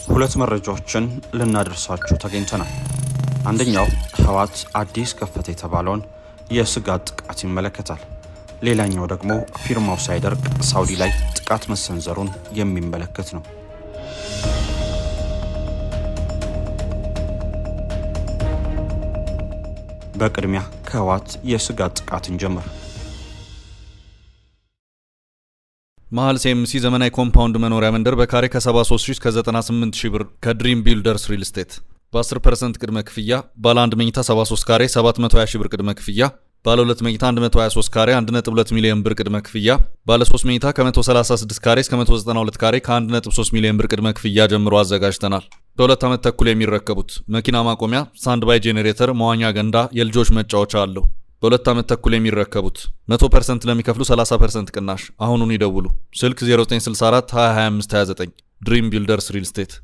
ሁለት መረጃዎችን ልናደርሳችሁ ተገኝተናል። አንደኛው ህወሓት አዲስ ከፈተ የተባለውን የስጋት ጥቃት ይመለከታል። ሌላኛው ደግሞ ፊርማው ሳይደርቅ ሳውዲ ላይ ጥቃት መሰንዘሩን የሚመለከት ነው። በቅድሚያ ከህወሓት የስጋት ጥቃትን ጀምር። መሃል ሲኤምሲ ዘመናዊ ኮምፓውንድ መኖሪያ መንደር በካሬ ከ73000 እስከ 98000 ብር ከድሪም ቢልደርስ ሪል ስቴት በ10% ቅድመ ክፍያ ባለ 1 መኝታ 73 ካሬ 720,000 ብር ቅድመ ክፍያ፣ ባለ 2 መኝታ 123 ካሬ 1.2 ሚሊዮን ብር ቅድመ ክፍያ፣ ባለ 3 መኝታ ከ136 ካሬ እስከ 192 ካሬ ከ1.3 ሚሊዮን ብር ቅድመ ክፍያ ጀምሮ አዘጋጅተናል። በ2 ዓመት ተኩል የሚረከቡት መኪና ማቆሚያ፣ ስታንድ ባይ ጄኔሬተር፣ መዋኛ ገንዳ፣ የልጆች መጫወቻ አለው። በ2 ዓመት ተኩል የሚረከቡት 100% ለሚከፍሉ 30% ቅናሽ። አሁኑን ይደውሉ። ስልክ 0964 2025 29 ድሪም ቢልደርስ ሪል ስቴት።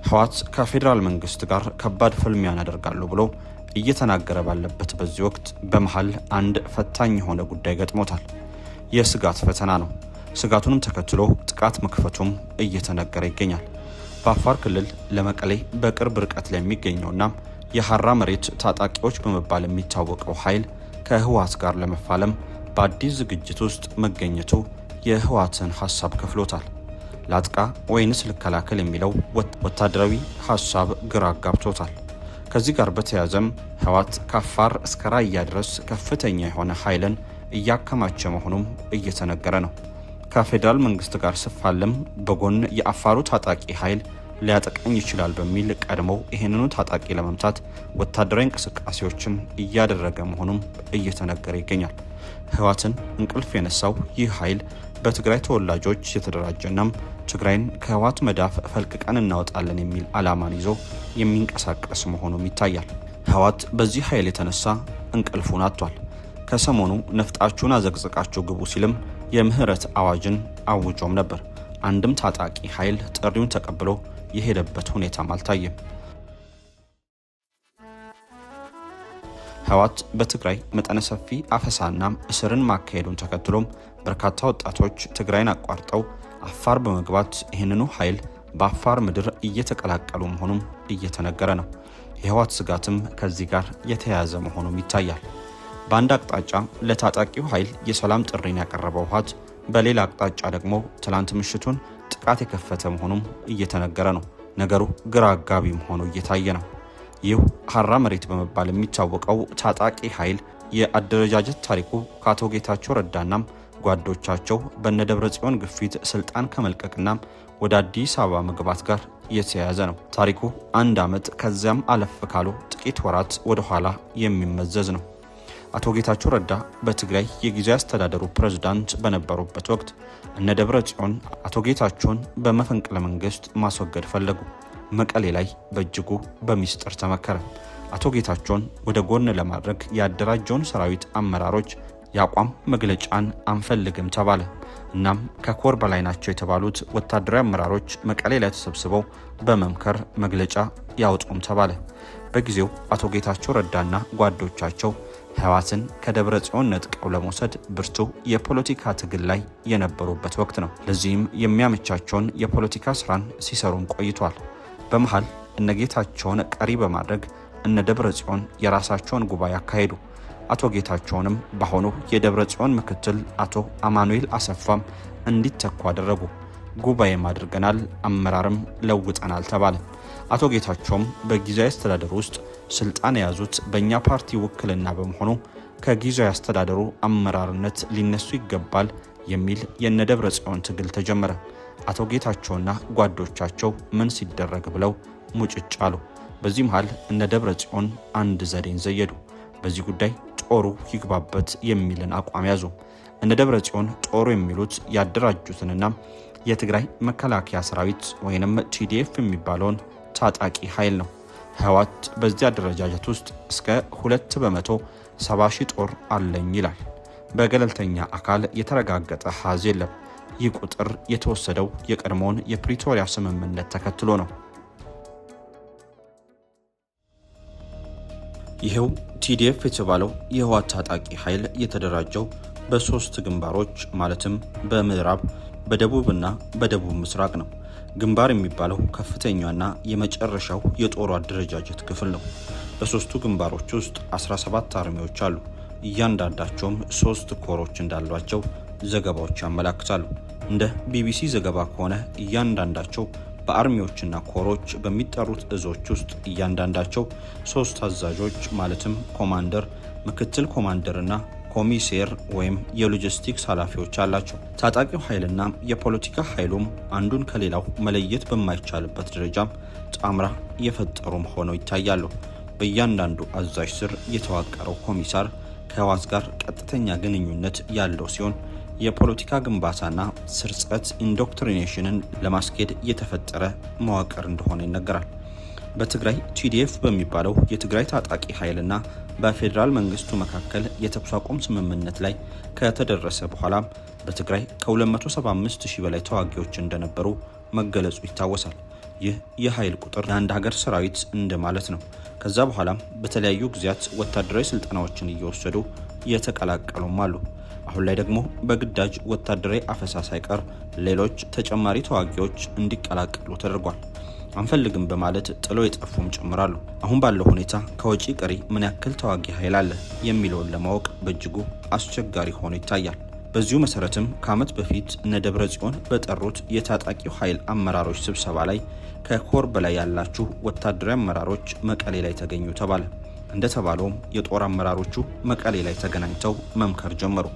ህወሓት ከፌዴራል መንግስት ጋር ከባድ ፍልሚያን ያደርጋሉ ብሎ እየተናገረ ባለበት በዚህ ወቅት በመሃል አንድ ፈታኝ የሆነ ጉዳይ ገጥሞታል። የስጋት ፈተና ነው። ስጋቱንም ተከትሎ ጥቃት መክፈቱም እየተነገረ ይገኛል። በአፋር ክልል ለመቀሌ በቅርብ ርቀት ላይ የሚገኘውና የሐራ መሬት ታጣቂዎች በመባል የሚታወቀው ኃይል ከህወሓት ጋር ለመፋለም በአዲስ ዝግጅት ውስጥ መገኘቱ የህወሓትን ሐሳብ ከፍሎታል። ላጥቃ ወይንስ ልከላከል የሚለው ወታደራዊ ሐሳብ ግራ አጋብቶታል። ከዚህ ጋር በተያያዘም ህወሓት ከአፋር እስከ ራያ ድረስ ከፍተኛ የሆነ ኃይልን እያከማቸ መሆኑም እየተነገረ ነው። ከፌዴራል መንግስት ጋር ስፋለም በጎን የአፋሩ ታጣቂ ኃይል ሊያጠቃኝ ይችላል በሚል ቀድሞ ይህንኑ ታጣቂ ለመምታት ወታደራዊ እንቅስቃሴዎችን እያደረገ መሆኑም እየተነገረ ይገኛል። ህወሓትን እንቅልፍ የነሳው ይህ ኃይል በትግራይ ተወላጆች የተደራጀናም ትግራይን ከህወሓት መዳፍ ፈልቅቀን እናወጣለን የሚል ዓላማን ይዞ የሚንቀሳቀስ መሆኑም ይታያል። ህወሓት በዚህ ኃይል የተነሳ እንቅልፉን አጥቷል። ከሰሞኑ ነፍጣችሁን አዘቅዝቃችሁ ግቡ ሲልም የምህረት አዋጅን አውጆም ነበር። አንድም ታጣቂ ኃይል ጥሪውን ተቀብሎ የሄደበት ሁኔታም አልታየም። ህወሓት በትግራይ መጠነ ሰፊ አፈሳና እስርን ማካሄዱን ተከትሎም በርካታ ወጣቶች ትግራይን አቋርጠው አፋር በመግባት ይህንኑ ኃይል በአፋር ምድር እየተቀላቀሉ መሆኑም እየተነገረ ነው። የህወሓት ስጋትም ከዚህ ጋር የተያያዘ መሆኑም ይታያል። በአንድ አቅጣጫ ለታጣቂው ኃይል የሰላም ጥሪን ያቀረበው ህወሓት፣ በሌላ አቅጣጫ ደግሞ ትላንት ምሽቱን ጥቃት የከፈተ መሆኑም እየተነገረ ነው። ነገሩ ግራ አጋቢ መሆኑ እየታየ ነው። ይህ ሐራ መሬት በመባል የሚታወቀው ታጣቂ ኃይል የአደረጃጀት ታሪኩ ከአቶ ጌታቸው ረዳናም ጓዶቻቸው በነደብረጽዮን ግፊት ስልጣን ከመልቀቅና ወደ አዲስ አበባ መግባት ጋር የተያያዘ ነው። ታሪኩ 1 ዓመት ከዚያም አለፍ ካሉ ጥቂት ወራት ወደ ኋላ የሚመዘዝ ነው። አቶ ጌታቸው ረዳ በትግራይ የጊዜያዊ አስተዳደሩ ፕሬዝዳንት በነበሩበት ወቅት እነደብረጽዮን አቶ ጌታቸውን በመፈንቅለ መንግስት ማስወገድ ፈለጉ። መቀሌ ላይ በእጅጉ በሚስጥር ተመከረ። አቶ ጌታቸውን ወደ ጎን ለማድረግ ያደራጀውን ሰራዊት አመራሮች የአቋም መግለጫን አንፈልግም ተባለ። እናም ከኮር በላይ ናቸው የተባሉት ወታደራዊ አመራሮች መቀሌ ላይ ተሰብስበው በመምከር መግለጫ ያወጡም ተባለ። በጊዜው አቶ ጌታቸው ረዳና ጓዶቻቸው ህወሓትን ከደብረ ጽዮን ነጥቀው ለመውሰድ ብርቱ የፖለቲካ ትግል ላይ የነበሩበት ወቅት ነው። ለዚህም የሚያመቻቸውን የፖለቲካ ስራን ሲሰሩም ቆይቷል። በመሃል እነጌታቸውን ቀሪ በማድረግ እነደብረ ጽዮን የራሳቸውን ጉባኤ አካሄዱ። አቶ ጌታቸውንም በአሁኑ የደብረ ጽዮን ምክትል አቶ አማኑኤል አሰፋም እንዲተኩ አደረጉ። ጉባኤም አድርገናል፣ አመራርም ለውጠናል ተባለ። አቶ ጌታቸውም በጊዜያዊ አስተዳደሩ ውስጥ ስልጣን የያዙት በእኛ ፓርቲ ውክልና በመሆኑ ከጊዜያዊ አስተዳደሩ አመራርነት ሊነሱ ይገባል የሚል የነደብረ ጽዮን ትግል ተጀመረ። አቶ ጌታቸውና ጓዶቻቸው ምን ሲደረግ ብለው ሙጭጭ አሉ። በዚህ መሃል እነደብረ ጽዮን አንድ ዘዴን ዘየዱ። በዚህ ጉዳይ ጦሩ ይግባበት የሚልን አቋም ያዙ። እነደብረ ጽዮን ጦሩ የሚሉት ያደራጁትንና የትግራይ መከላከያ ሰራዊት ወይንም ቲዲኤፍ የሚባለውን ታጣቂ ኃይል ነው። ህወሓት በዚህ አደረጃጀት ውስጥ እስከ 2% 70,000 ጦር አለኝ ይላል። በገለልተኛ አካል የተረጋገጠ ሀዝ የለም። ይህ ቁጥር የተወሰደው የቀድሞውን የፕሪቶሪያ ስምምነት ተከትሎ ነው። ይሄው ቲዲኤፍ የተባለው የህወሓት ታጣቂ ኃይል የተደራጀው በሶስት ግንባሮች ማለትም በምዕራብ፣ በደቡብና በደቡብ ምስራቅ ነው። ግንባር የሚባለው ከፍተኛና የመጨረሻው የጦሩ አደረጃጀት ክፍል ነው። በሶስቱ ግንባሮች ውስጥ 17 አርሚዎች አሉ። እያንዳንዳቸውም 3 ኮሮች እንዳሏቸው ዘገባዎች ያመላክታሉ። እንደ ቢቢሲ ዘገባ ከሆነ እያንዳንዳቸው በአርሚዎችና ኮሮች በሚጠሩት እዞች ውስጥ እያንዳንዳቸው 3 አዛዦች ማለትም ኮማንደር፣ ምክትል ኮማንደርና ኮሚሴር ወይም የሎጂስቲክስ ኃላፊዎች አላቸው። ታጣቂው ኃይልና የፖለቲካ ኃይሉም አንዱን ከሌላው መለየት በማይቻልበት ደረጃም ጣምራ የፈጠሩም ሆነው ይታያሉ። በእያንዳንዱ አዛዥ ስር የተዋቀረው ኮሚሳር ከህወሓት ጋር ቀጥተኛ ግንኙነት ያለው ሲሆን የፖለቲካ ግንባታና ስርጸት ኢንዶክትሪኔሽንን ለማስኬድ የተፈጠረ መዋቅር እንደሆነ ይነገራል። በትግራይ ቲዲኤፍ በሚባለው የትግራይ ታጣቂ ኃይልና በፌዴራል መንግስቱ መካከል የተኩስ አቁም ስምምነት ላይ ከተደረሰ በኋላ በትግራይ ከ275,000 በላይ ተዋጊዎች እንደነበሩ መገለጹ ይታወሳል። ይህ የኃይል ቁጥር የአንድ ሀገር ሰራዊት እንደማለት ነው። ከዛ በኋላም በተለያዩ ጊዜያት ወታደራዊ ስልጠናዎችን እየወሰዱ የተቀላቀሉም አሉ። አሁን ላይ ደግሞ በግዳጅ ወታደራዊ አፈሳ ሳይቀር ሌሎች ተጨማሪ ተዋጊዎች እንዲቀላቀሉ ተደርጓል። አንፈልግም በማለት ጥሎ የጠፉም ጭምራሉ። አሁን ባለው ሁኔታ ከወጪ ቀሪ ምን ያክል ተዋጊ ኃይል አለ የሚለውን ለማወቅ በእጅጉ አስቸጋሪ ሆኖ ይታያል። በዚሁ መሰረትም ከዓመት በፊት እነ ደብረ ጽዮን በጠሩት የታጣቂው ኃይል አመራሮች ስብሰባ ላይ ከኮር በላይ ያላችሁ ወታደራዊ አመራሮች መቀሌ ላይ ተገኙ ተባለ። እንደተባለውም የጦር አመራሮቹ መቀሌ ላይ ተገናኝተው መምከር ጀመሩ።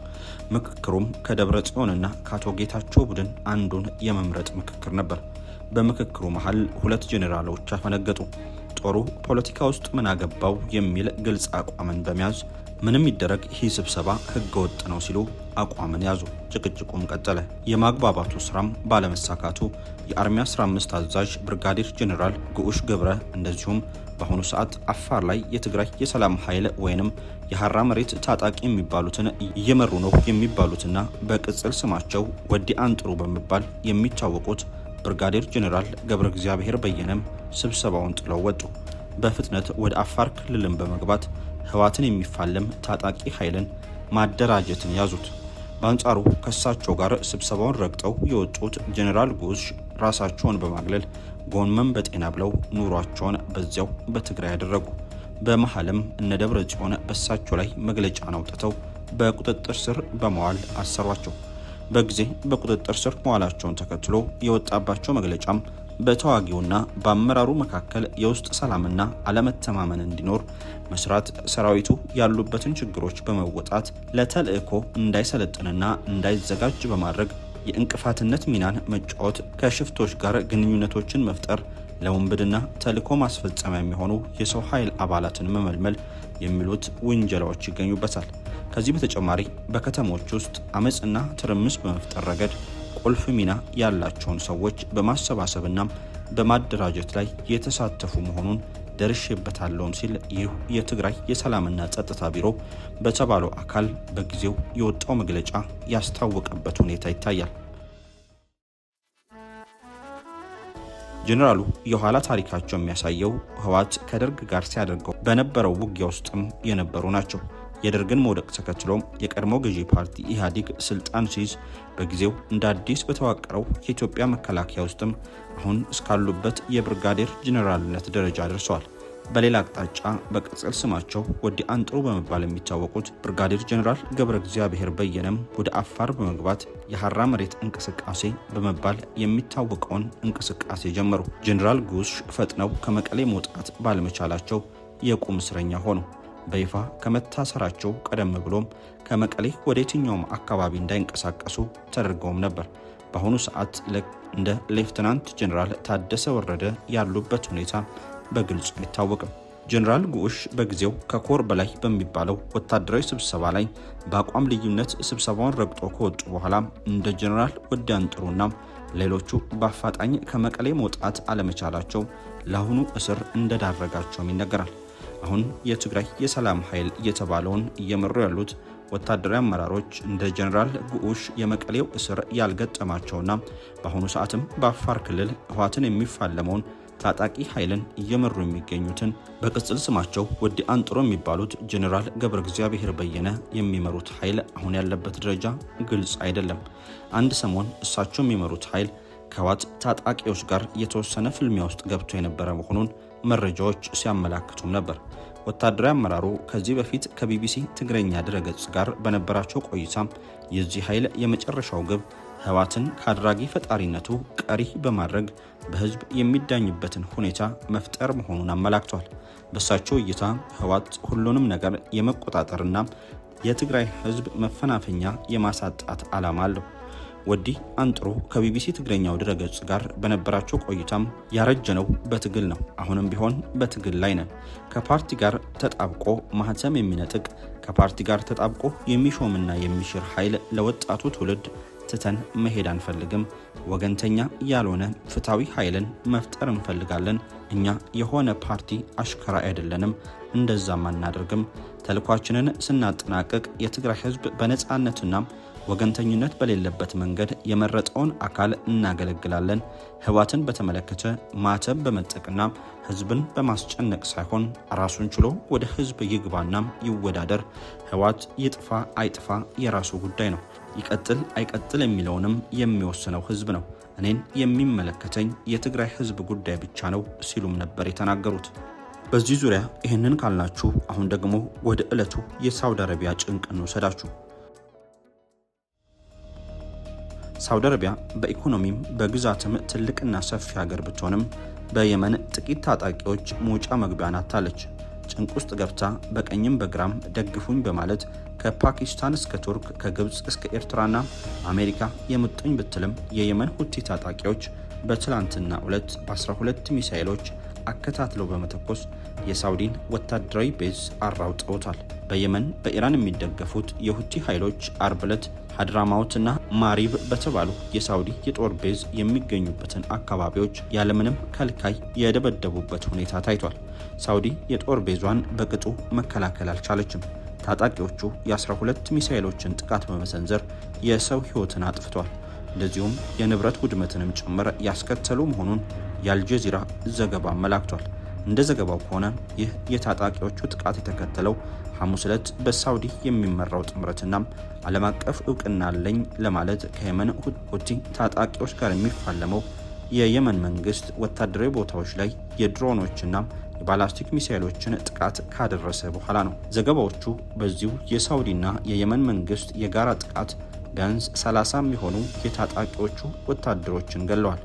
ምክክሩም ከደብረ ጽዮንና ከአቶ ጌታቸው ቡድን አንዱን የመምረጥ ምክክር ነበር። በምክክሩ መሃል 2 ጄኔራሎች አፈነገጡ። ጦሩ ፖለቲካ ውስጥ ምን አገባው የሚል ግልጽ አቋምን በመያዝ ምንም ይደረግ ይህ ስብሰባ ህገወጥ ነው ሲሉ አቋምን ያዙ። ጭቅጭቁም ቀጠለ። የማግባባቱ ስራም ባለመሳካቱ የአርሚ 15 አዛዥ ብርጋዴር ጄኔራል ግዑሽ ገብረ እንደዚሁም በአሁኑ ሰዓት አፋር ላይ የትግራይ የሰላም ኃይል ወይንም የሐራ መሬት ታጣቂ የሚባሉትን እየመሩ ነው የሚባሉትና በቅጽል ስማቸው ወዲ አንጥሩ በመባል የሚታወቁት ብርጋዴር ጄኔራል ገብረ እግዚአብሔር በየነም ስብሰባውን ጥለው ወጡ። በፍጥነት ወደ አፋር ክልልን በመግባት ህወሓትን የሚፋለም ታጣቂ ኃይልን ማደራጀትን ያዙት። በአንጻሩ ከሳቸው ጋር ስብሰባውን ረግጠው የወጡት ጄኔራል ጉሽ ራሳቸውን በማግለል ጎንመን በጤና ብለው ኑሯቸውን በዚያው በትግራይ ያደረጉ። በመሐልም እነ ደብረ ጽዮን በሳቸው ላይ መግለጫን አውጥተው በቁጥጥር ስር በመዋል አሰሯቸው። በጊዜ በቁጥጥር ስር መዋላቸውን ተከትሎ የወጣባቸው መግለጫም በተዋጊውና በአመራሩ መካከል የውስጥ ሰላምና አለመተማመን እንዲኖር መስራት፣ ሰራዊቱ ያሉበትን ችግሮች በመወጣት ለተልእኮ እንዳይሰለጥንና እንዳይዘጋጅ በማድረግ የእንቅፋትነት ሚናን መጫወት፣ ከሽፍቶች ጋር ግንኙነቶችን መፍጠር፣ ለወንብድና ተልእኮ ማስፈጸሚያ የሚሆኑ የሰው ኃይል አባላትን መመልመል የሚሉት ውንጀላዎች ይገኙበታል። ከዚህ በተጨማሪ በከተሞች ውስጥ አመጽና ትርምስ በመፍጠር ረገድ ቁልፍ ሚና ያላቸውን ሰዎች በማሰባሰብና በማደራጀት ላይ የተሳተፉ መሆኑን ደርሼበታለሁም ሲል ይህ የትግራይ የሰላምና ጸጥታ ቢሮ በተባለው አካል በጊዜው የወጣው መግለጫ ያስታወቀበት ሁኔታ ይታያል። ጄኔራሉ የኋላ ታሪካቸው የሚያሳየው ህወሓት ከደርግ ጋር ሲያደርገው በነበረው ውጊያ ውስጥም የነበሩ ናቸው። የደርግን መውደቅ ተከትሎም የቀድሞ ገዢ ፓርቲ ኢህአዴግ ስልጣን ሲይዝ በጊዜው እንደ አዲስ በተዋቀረው የኢትዮጵያ መከላከያ ውስጥም አሁን እስካሉበት የብርጋዴር ጄኔራልነት ደረጃ ደርሰዋል። በሌላ አቅጣጫ በቅጽል ስማቸው ወዲ አንጥሩ በመባል የሚታወቁት ብርጋዴር ጄኔራል ገብረ እግዚአብሔር በየነም ወደ አፋር በመግባት የሐራ መሬት እንቅስቃሴ በመባል የሚታወቀውን እንቅስቃሴ ጀመሩ። ጄኔራል ጉሽ ፈጥነው ከመቀሌ መውጣት ባለመቻላቸው የቁም እስረኛ ሆኑ። በይፋ ከመታሰራቸው ቀደም ብሎም ከመቀሌ ወደ የትኛውም አካባቢ እንዳይንቀሳቀሱ ተደርገውም ነበር። በአሁኑ ሰዓት እንደ ሌፍተናንት ጄኔራል ታደሰ ወረደ ያሉበት ሁኔታ በግልጽ አይታወቅም። ጄኔራል ጉሽ በጊዜው ከኮር በላይ በሚባለው ወታደራዊ ስብሰባ ላይ በአቋም ልዩነት ስብሰባውን ረግጦ ከወጡ በኋላ እንደ ጄኔራል ወዲ አንጥሩና ሌሎቹ በአፋጣኝ ከመቀሌ መውጣት አለመቻላቸው ለአሁኑ እስር እንደዳረጋቸውም ይነገራል። አሁን የትግራይ የሰላም ኃይል እየተባለውን እየመሩ ያሉት ወታደራዊ አመራሮች እንደ ጀነራል ጉዑሽ የመቀሌው እስር ያልገጠማቸውና በአሁኑ ሰዓትም በአፋር ክልል ህወሓትን የሚፋለመውን ታጣቂ ኃይልን እየመሩ የሚገኙትን በቅጽል ስማቸው ወዲ አንጥሮ የሚባሉት ጀነራል ገብረ እግዚአብሔር በየነ የሚመሩት ኃይል አሁን ያለበት ደረጃ ግልጽ አይደለም። አንድ ሰሞን እሳቸው የሚመሩት ኃይል ከህወሓት ታጣቂዎች ጋር የተወሰነ ፍልሚያ ውስጥ ገብቶ የነበረ መሆኑን መረጃዎች ሲያመላክቱም ነበር። ወታደራዊ አመራሩ ከዚህ በፊት ከቢቢሲ ትግረኛ ድረገጽ ጋር በነበራቸው ቆይታ የዚህ ኃይል የመጨረሻው ግብ ህወሓትን ከአድራጊ ፈጣሪነቱ ቀሪ በማድረግ በህዝብ የሚዳኝበትን ሁኔታ መፍጠር መሆኑን አመላክቷል። በእሳቸው እይታ ህወሓት ሁሉንም ነገር የመቆጣጠርና የትግራይ ህዝብ መፈናፈኛ የማሳጣት ዓላማ አለው። ወዲ አንጥሮ ከቢቢሲ ትግረኛው ድረገጽ ጋር በነበራቸው ቆይታም ያረጀነው በትግል ነው፣ አሁንም ቢሆን በትግል ላይ ነን። ከፓርቲ ጋር ተጣብቆ ማህተም የሚነጥቅ ከፓርቲ ጋር ተጣብቆ የሚሾምና የሚሽር ኃይል ለወጣቱ ትውልድ ትተን መሄድ አንፈልግም። ወገንተኛ ያልሆነ ፍትሃዊ ኃይልን መፍጠር እንፈልጋለን። እኛ የሆነ ፓርቲ አሽከራ አይደለንም፣ እንደዛም አናደርግም። ተልኳችንን ስናጠናቅቅ የትግራይ ህዝብ በነፃነትና ወገንተኝነት በሌለበት መንገድ የመረጠውን አካል እናገለግላለን። ህወሓትን በተመለከተ ማተብ በመጠቅና ህዝብን በማስጨነቅ ሳይሆን ራሱን ችሎ ወደ ህዝብ ይግባና ይወዳደር። ህወሓት ይጥፋ አይጥፋ የራሱ ጉዳይ ነው። ይቀጥል አይቀጥል የሚለውንም የሚወስነው ህዝብ ነው። እኔን የሚመለከተኝ የትግራይ ህዝብ ጉዳይ ብቻ ነው ሲሉም ነበር የተናገሩት። በዚህ ዙሪያ ይህንን ካልናችሁ አሁን ደግሞ ወደ ዕለቱ የሳውዲ አረቢያ ጭንቅ እንውሰዳችሁ። ሳውዲ አረቢያ በኢኮኖሚም በግዛትም ትልቅና ሰፊ ሀገር ብትሆንም በየመን ጥቂት ታጣቂዎች መውጫ መግቢያን አታለች። ጭንቅ ውስጥ ገብታ በቀኝም በግራም ደግፉኝ በማለት ከፓኪስታን እስከ ቱርክ ከግብፅ እስከ ኤርትራና አሜሪካ የሙጥኝ ብትልም የየመን ሁቲ ታጣቂዎች በትላንትና ዕለት በ12 ሚሳኤሎች አከታትለው በመተኮስ የሳውዲን ወታደራዊ ቤዝ አራውጠውታል። በየመን በኢራን የሚደገፉት የሁቲ ኃይሎች አርብ ዕለት ሀድራማውትና ማሪብ በተባሉ የሳውዲ የጦር ቤዝ የሚገኙበትን አካባቢዎች ያለምንም ከልካይ የደበደቡበት ሁኔታ ታይቷል። ሳውዲ የጦር ቤዟን በቅጡ መከላከል አልቻለችም። ታጣቂዎቹ የ12 ሚሳኤሎችን ጥቃት በመሰንዘር የሰው ሕይወትን አጥፍቷል። እንደዚሁም የንብረት ውድመትንም ጭምር ያስከተሉ መሆኑን የአልጀዚራ ዘገባ አመላክቷል። እንደ ዘገባው ከሆነ ይህ የታጣቂዎቹ ጥቃት የተከተለው ሐሙስ ዕለት በሳውዲ የሚመራው ጥምረትና ዓለም አቀፍ እውቅና አለኝ ለማለት ከየመን ሁቲ ታጣቂዎች ጋር የሚፋለመው የየመን መንግስት ወታደራዊ ቦታዎች ላይ የድሮኖችና የባላስቲክ ሚሳኤሎችን ጥቃት ካደረሰ በኋላ ነው። ዘገባዎቹ በዚሁ የሳውዲና የየመን መንግስት የጋራ ጥቃት ቢያንስ 30 የሚሆኑ የታጣቂዎቹ ወታደሮችን ገለዋል።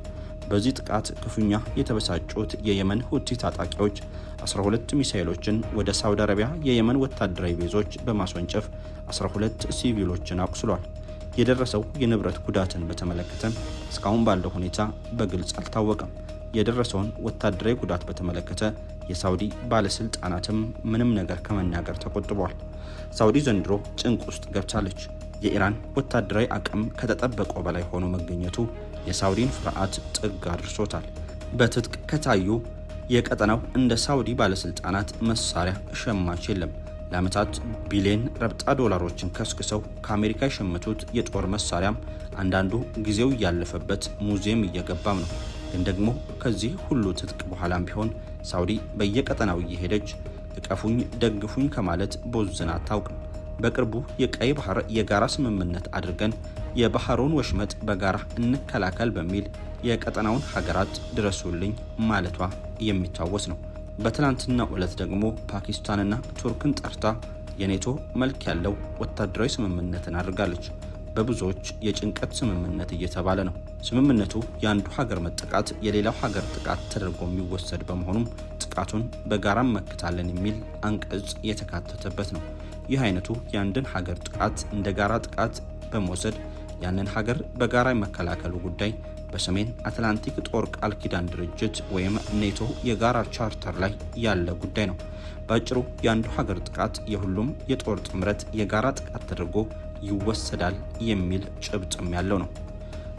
በዚህ ጥቃት ክፉኛ የተበሳጩት የየመን ሁቲ ታጣቂዎች 12 ሚሳኤሎችን ወደ ሳውዲ አረቢያ የየመን ወታደራዊ ቤዞች በማስወንጨፍ 12 ሲቪሎችን አቁስሏል። የደረሰው የንብረት ጉዳትን በተመለከተ እስካሁን ባለው ሁኔታ በግልጽ አልታወቀም። የደረሰውን ወታደራዊ ጉዳት በተመለከተ የሳውዲ ባለስልጣናትም ምንም ነገር ከመናገር ተቆጥበዋል። ሳውዲ ዘንድሮ ጭንቅ ውስጥ ገብታለች። የኢራን ወታደራዊ አቅም ከተጠበቀው በላይ ሆኖ መገኘቱ የሳውዲን ፍርሃት ጥግ አድርሶታል። በትጥቅ ከታዩ የቀጠናው እንደ ሳውዲ ባለስልጣናት መሳሪያ ሸማች የለም። ለዓመታት ቢሊዮን ረብጣ ዶላሮችን ከስክሰው ከአሜሪካ የሸመቱት የጦር መሳሪያም አንዳንዱ ጊዜው እያለፈበት ሙዚየም እየገባም ነው። ግን ደግሞ ከዚህ ሁሉ ትጥቅ በኋላም ቢሆን ሳውዲ በየቀጠናው እየሄደች እቀፉኝ ደግፉኝ ከማለት ቦዝና አታውቅም። በቅርቡ የቀይ ባህር የጋራ ስምምነት አድርገን የባህሩን ወሽመጥ በጋራ እንከላከል በሚል የቀጠናውን ሀገራት ድረሱልኝ ማለቷ የሚታወስ ነው። በትላንትናው ዕለት ደግሞ ፓኪስታንና ቱርክን ጠርታ የኔቶ መልክ ያለው ወታደራዊ ስምምነትን አድርጋለች። በብዙዎች የጭንቀት ስምምነት እየተባለ ነው። ስምምነቱ የአንዱ ሀገር መጠቃት የሌላው ሀገር ጥቃት ተደርጎ የሚወሰድ በመሆኑም ጥቃቱን በጋራ መክታለን የሚል አንቀጽ የተካተተበት ነው። ይህ አይነቱ የአንድን ሀገር ጥቃት እንደ ጋራ ጥቃት በመውሰድ ያንን ሀገር በጋራ የመከላከሉ ጉዳይ በሰሜን አትላንቲክ ጦር ቃል ኪዳን ድርጅት ወይም ኔቶ የጋራ ቻርተር ላይ ያለ ጉዳይ ነው። በአጭሩ የአንዱ ሀገር ጥቃት የሁሉም የጦር ጥምረት የጋራ ጥቃት ተደርጎ ይወሰዳል የሚል ጭብጥም ያለው ነው።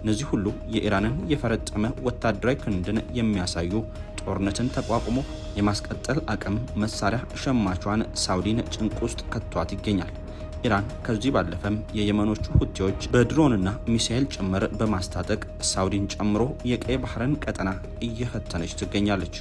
እነዚህ ሁሉ የኢራንን የፈረጠመ ወታደራዊ ክንድን የሚያሳዩ ጦርነትን ተቋቁሞ የማስቀጠል አቅም መሳሪያ ሸማቿን ሳውዲን ጭንቅ ውስጥ ከቷት ይገኛል። ኢራን ከዚህ ባለፈም የየመኖቹ ሁቲዎች በድሮንና ሚሳኤል ጭምር በማስታጠቅ ሳውዲን ጨምሮ የቀይ ባህርን ቀጠና እየፈተነች ትገኛለች።